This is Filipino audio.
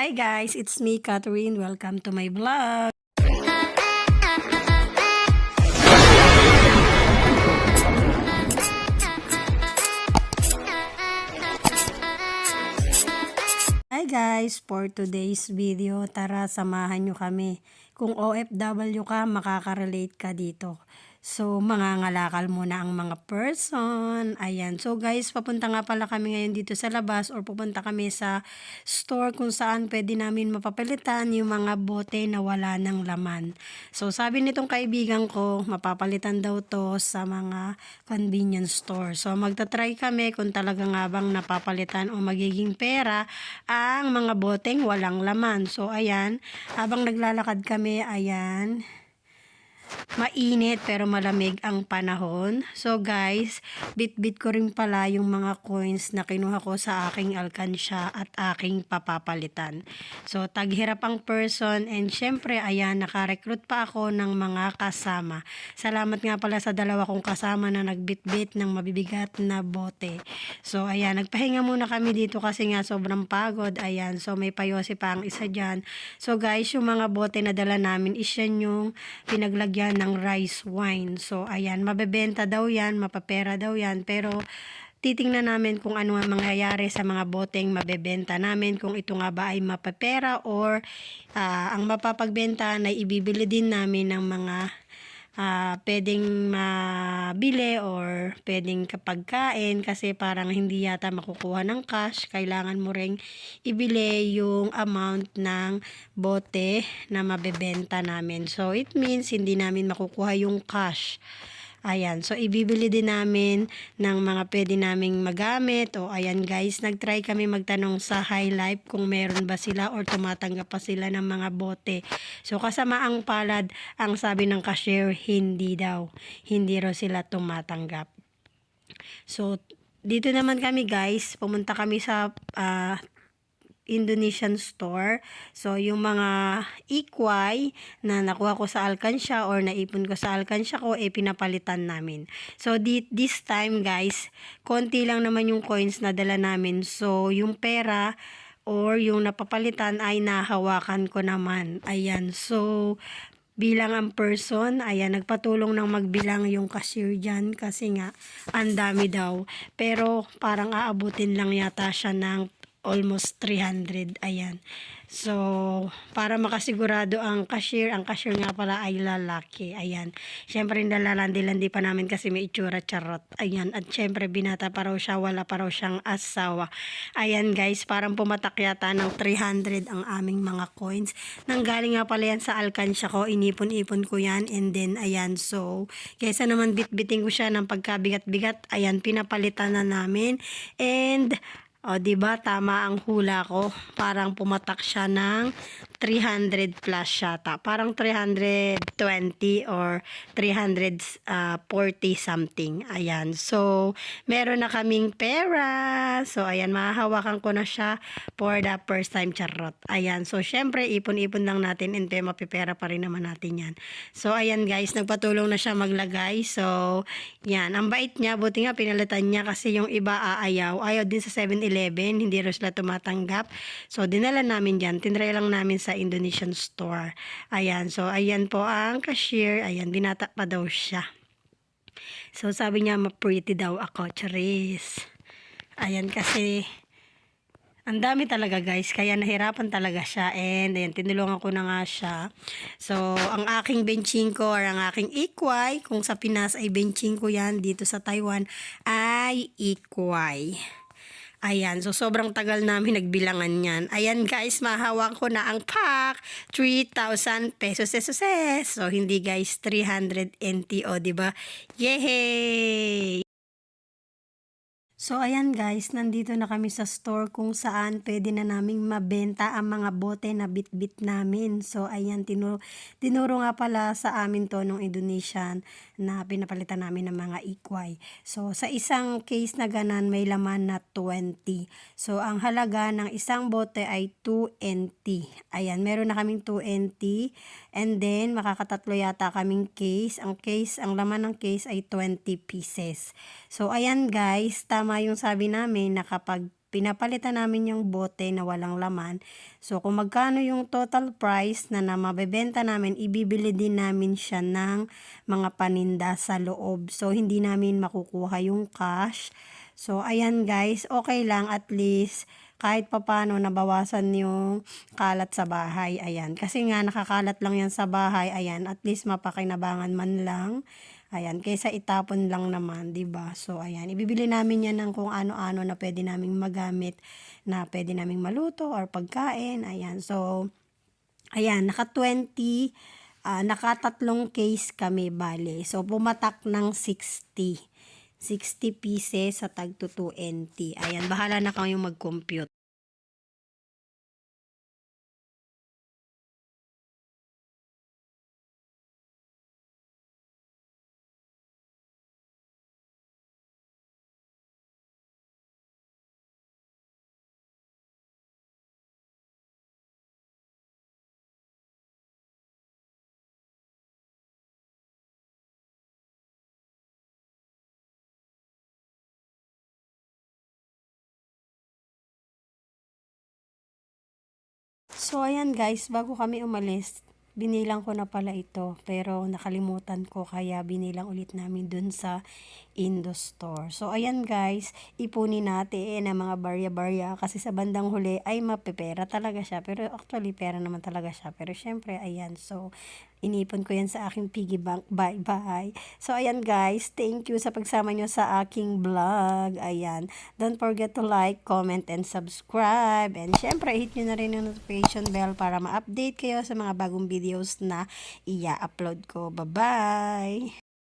Hi guys, it's me, Catherine. Welcome to my vlog. Hi guys, for today's video, tara samahan nyo kami. Kung OFW ka, makaka-relate ka dito. So, mangangalakal muna ang mga person. Ayan. So guys, papunta nga pala kami ngayon dito sa labas or pupunta kami sa store kung saan pwede namin mapapalitan yung mga bote na wala ng laman. So, sabi nitong kaibigan ko, mapapalitan daw to sa mga convenience store. So, magta-try kami kung talaga nga bang napapalitan o magiging pera ang mga boteng walang laman. So, ayan, habang naglalakad kami, ayan, mainit pero malamig ang panahon. So guys, bit-bit ko rin pala yung mga coins na kinuha ko sa aking alkansya at aking papapalitan. So taghirap ang person and syempre ayan, nakarecruit pa ako ng mga kasama. Salamat nga pala sa dalawa kong kasama na nagbit-bit ng mabibigat na bote. So ayan, nagpahinga muna kami dito kasi nga sobrang pagod. Ayan, so may payosi pa ang isa dyan. So guys, yung mga bote na dala namin is yan yung pinaglagyan ng rice wine. So, ayan, mabebenta daw yan, mapapera daw yan, pero titingnan namin kung ano ang mangyayari sa mga boteng mabebenta namin, kung ito nga ba ay mapapera or ang mapapagbenta na ibibili din namin ng mga pwedeng mabili or pwedeng kapagkain kasi parang hindi yata makukuha ng cash. Kailangan mo ring ibili yung amount ng bote na mabebenta namin. So, it means hindi namin makukuha yung cash. Ayan, so ibibili din namin ng mga pwede naming magamit. O ayan guys, nagtry kami magtanong sa High Life kung meron ba sila or tumatanggap pa sila ng mga bote. So kasama ang palad, ang sabi ng cashier, hindi daw. Hindi raw sila tumatanggap. So dito naman kami guys, pumunta kami sa Indonesian store. So, yung mga ikway na nakuha ko sa alkansya or naipon ko sa alkansya ko, pinapalitan namin. So, this time guys, konti lang naman yung coins na dala namin. So, yung pera or yung napapalitan ay nahawakan ko naman. Ayan. So, bilang ang person, ayan, nagpatulong ng magbilang yung cashier dyan kasi nga, ang dami daw. Pero, parang aabutin lang yata siya ng almost 300, ayan. So, para makasigurado ang cashier nga pala ay lalaki, ayan. Syempre, nalalandi-landi pa namin kasi may itsura charot, ayan. At syempre, binata pa raw siya, wala pa raw siyang asawa. Ayan guys, parang pumatak yata ng 300 ang aming mga coins. Nanggaling nga pala yan sa alkansya ko, inipon-ipon ko yan, and then, ayan, so, kaysa naman bit-biting ko siya ng pagkabigat-bigat, ayan, pinapalitan na namin, and o, diba? Tama ang hula ko. Parang pumatak siya ng 300 plus yata. Parang 320 or 340 something. Ayan. So, meron na kaming pera. So, ayan. Mahahawakan ko na siya for the first time, charot. Ayan. So, syempre, ipon-ipon lang natin and mapipera pa rin naman natin yan. So, ayan guys. Nagpatulong na siya maglagay. So, yan. Ang bait niya. Buti nga pinalitan niya kasi yung iba aayaw. Ayaw din sa 7-Eleven. Hindi rin sila tumatanggap. So, dinala namin dyan. Tinry lang namin sa Indonesian store. Ayan. So, ayan po ang cashier. Ayan. Binata pa daw siya. So, sabi niya, ma-pretty daw ako. Charis. Ayan kasi ang dami talaga guys. Kaya nahirapan talaga siya. And ayan, tinulungan ko na nga siya. So, ang aking benching ko or ang aking ikway, kung sa Pinas ay benching ko yan, dito sa Taiwan ay ikway. Ayan, so sobrang tagal namin nagbilangan yan. Ayan guys, mahawak ko na ang pack. 3,000 pesos. So, hindi guys, 300 NTO, diba? Yay! So, ayan guys, nandito na kami sa store kung saan pwede na naming mabenta ang mga bote na bit-bit namin. So, ayan, tinuro nga pala sa amin to nung Indonesian na pinapalitan namin ng mga ikway. So, sa isang case na ganan, may laman na 20. So, ang halaga ng isang bote ay 2 NT. Ayan, meron na kaming 2 NT. And then, makakatatlo yata kaming case. Ang laman ng case ay 20 pieces. So, ayan guys, tama yung sabi namin na kapag pinapalitan namin yung bote na walang laman. So, kung magkano yung total price na mabebenta namin, ibibili din namin siya ng mga paninda sa loob. So, hindi namin makukuha yung cash. So, ayan guys, okay lang at least kahit papano nabawasan yung kalat sa bahay. Ayan, kasi nga nakakalat lang yan sa bahay. Ayan, at least mapakinabangan man lang. Ayan, kaysa itapon lang naman, 'di ba? So ayan, ibibili namin 'yan ng kung ano-ano na pwede naming magamit, na pwede naming maluto or pagkain. Ayan. So ayan, naka-tatlong case kami bale. So pumatak ng 60 pieces sa tag to 20. Ayan, bahala na kayong mag-compute. So, ayan guys, bago kami umalis, binilang ko na pala ito. Pero nakalimutan ko kaya binilang ulit namin dun sa Indo Store. So, ayan guys, ipunin natin ang mga barya-barya kasi sa bandang huli ay mapepera talaga siya. Pero actually, pera naman talaga siya. Pero syempre, ayan. So, inipon ko yan sa aking piggy bank. Bye-bye. So, ayan guys, thank you sa pagsama nyo sa aking vlog. Ayan. Don't forget to like, comment, and subscribe. And syempre, hit nyo na rin yung notification bell para ma-update kayo sa mga bagong videos na i-upload ko. Bye-bye!